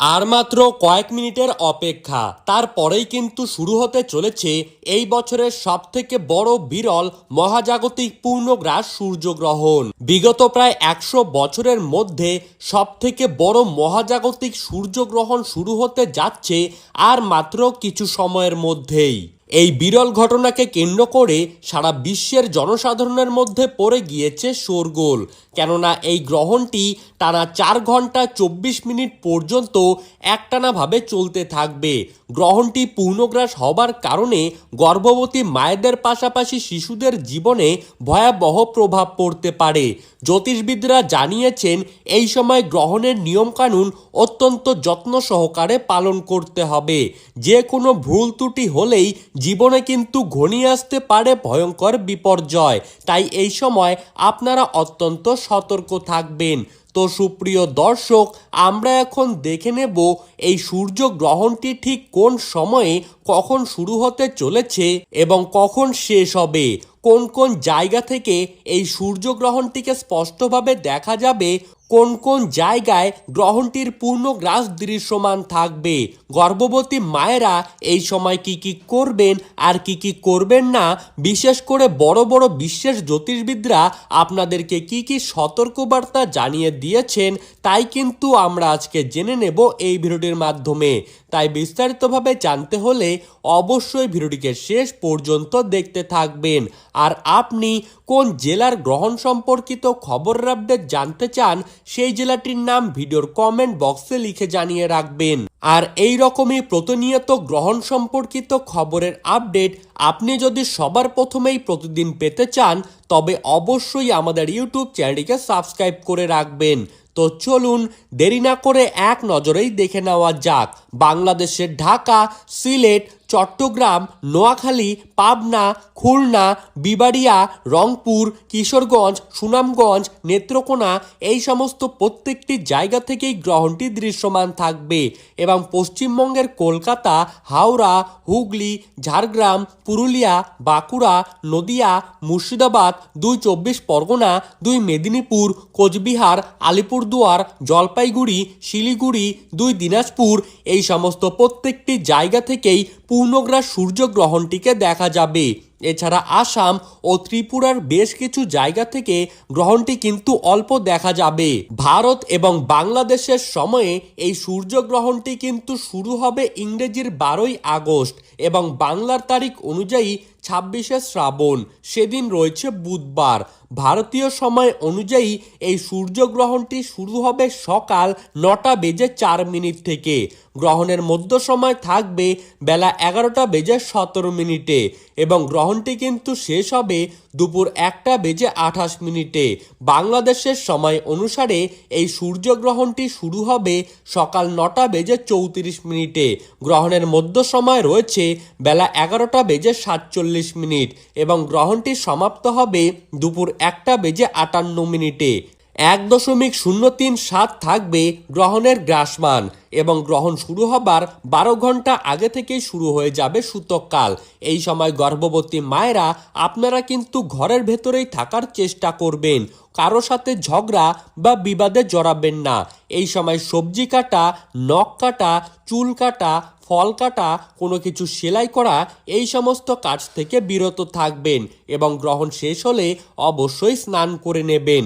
আর মাত্র কয়েক মিনিটের অপেক্ষা, তারপরেই কিন্তু শুরু হতে চলেছে এই বছরের সবথেকে বড় বিরল মহাজাগতিক পূর্ণগ্রাস সূর্যগ্রহণ। বিগত প্রায় 100 বছরের মধ্যে সবথেকে বড় মহাজাগতিক সূর্যগ্রহণ শুরু হতে যাচ্ছে আর মাত্র কিছু সময়ের মধ্যেই। এই বিরল ঘটনাকে কেন্দ্র করে সারা বিশ্বের জনসাধারণের মধ্যে পড়ে গিয়েছে শোরগোল, কেননা এই গ্রহণটি টানা 4 ঘন্টা 24 মিনিট পর্যন্ত একটানাভাবে চলতে থাকবে। গ্রহণটি পূর্ণগ্রাস হবার কারণে গর্ভবতী মায়েদের পাশাপাশি শিশুদের জীবনে ভয়াবহ প্রভাব পড়তে পারে। জ্যোতিষবিদরা জানিয়েছেন এই সময় গ্রহণের নিয়মকানুন অত্যন্ত যত্ন সহকারে পালন করতে হবে। যে কোনো ভুল ত্রুটি হলেই জীবনে কিন্তু ঘনিয়ে আসতে পারে ভয়ঙ্কর বিপর্যয়, তাই এই সময় আপনারা অত্যন্ত সতর্ক থাকবেন। তো সুপ্রিয় দর্শক, আমরা এখন দেখে নেব এই সূর্যগ্রহণটি ঠিক কোন সময়ে কখন শুরু হতে চলেছে এবং কখন শেষ হবে। কোন কোন জায়গা থেকে এই সূর্যগ্রহণটিকে স্পষ্টভাবে দেখা যাবে, কোন কোন জায়গায় গ্রহণটির পূর্ণগ্রাস দৃশ্যমান থাকবে, গর্ভবতী মায়েরা এই সময় কি কি করবেন আর কি কি করবেন না, বিশেষ করে বড় বড় বিশ্বের জ্যোতিষবিদরা আপনাদেরকে কি কি সতর্কবার্তা জানিয়ে দিয়েছেন, তাই কিন্তু আমরা আজকে জেনে নেব এই ভিডিওটির মাধ্যমে। তাই বিস্তারিতভাবে জানতে হলে অবশ্যই ভিডিওটিকে শেষ পর্যন্ত দেখতে থাকবেন। আর আপনি কোন জেলার গ্রহণ সম্পর্কিত খবরের আপডেট জানতে চান, সেই জেলাটির নাম ভিডিওর কমেন্ট বক্সে লিখে জানিয়ে রাখবেন। আর এই রকমই প্রতিনিয়ত গ্রহণ সম্পর্কিত খবরের আপডেট আপনি যদি সবার প্রথমেই প্রতিদিন পেতে চান, তবে অবশ্যই আমাদের ইউটিউব চ্যানেলটিকে সাবস্ক্রাইব করে রাখবেন। তো চলুন দেরি না করে এক নজরেই দেখে নেওয়া যাক বাংলাদেশের ঢাকা, সিলেট, চট্টগ্রাম, নোয়াখালী, পাবনা, খুলনা, বিবাড়িয়া, রংপুর, কিশোরগঞ্জ, সুনামগঞ্জ, নেত্রকোনা এই সমস্ত প্রত্যেকটি জায়গা থেকেই গ্রহণটি দৃশ্যমান থাকবে এবং পশ্চিমবঙ্গের কলকাতা, হাওড়া, হুগলি, ঝাড়গ্রাম, পুরুলিয়া, বাঁকুড়া, নদিয়া, মুর্শিদাবাদ, 2 চব্বিশ পরগনা, 2 মেদিনীপুর, কোচবিহার, আলিপুরদুয়ার, জলপাইগুড়ি, শিলিগুড়ি, 2 দিনাজপুর এই সমস্ত প্রত্যেকটি জায়গা থেকেই পূর্ণগ্রাস সূর্যগ্রহণটিকে দেখা যাবে। এছাড়া আসাম ও ত্রিপুরার বেশ কিছু জায়গা থেকে গ্রহণটি কিন্তু অল্প দেখা যাবে। ভারত এবং বাংলাদেশের সময়ে এই সূর্যগ্রহণটি কিন্তু শুরু হবে ইংরেজির 12ই আগস্ট এবং বাংলার তারিখ অনুযায়ী 26শে শ্রাবণ, সেদিন রয়েছে বুধবার। ভারতীয় সময় অনুযায়ী এই সূর্যগ্রহণটি শুরু হবে সকাল 9:04 থেকে। গ্রহণের মধ্য সময় থাকবে বেলা 11:17 এবং গ্রহণটি কিন্তু শেষ হবে দুপুর 1:28। বাংলাদেশের সময় অনুসারে এই সূর্যগ্রহণটি শুরু হবে সকাল 9:34। গ্রহণের মধ্য সময় রয়েছে বেলা 11:47 এবং গ্রহণটি সমাপ্ত হবে দুপুর 1:58। 1.037 থাকবে গ্রহণের গ্রাসমান এবং গ্রহণ শুরু হবার 12 ঘন্টা আগে থেকেই শুরু হয়ে যাবে সূতককাল। এই সময় গর্ভবতী মায়েরা আপনারা কিন্তু ঘরের ভেতরেই থাকার চেষ্টা করবেন, কারো সাথে ঝগড়া বা বিবাদে জড়াবেন না। এই সময় সবজি কাটা, নখ কাটা, চুল কাটা, ফল কাটা, কোনো কিছু সেলাই করা এই সমস্ত কাজ থেকে বিরত থাকবেন এবং গ্রহণ শেষ হলে অবশ্যই স্নান করে নেবেন।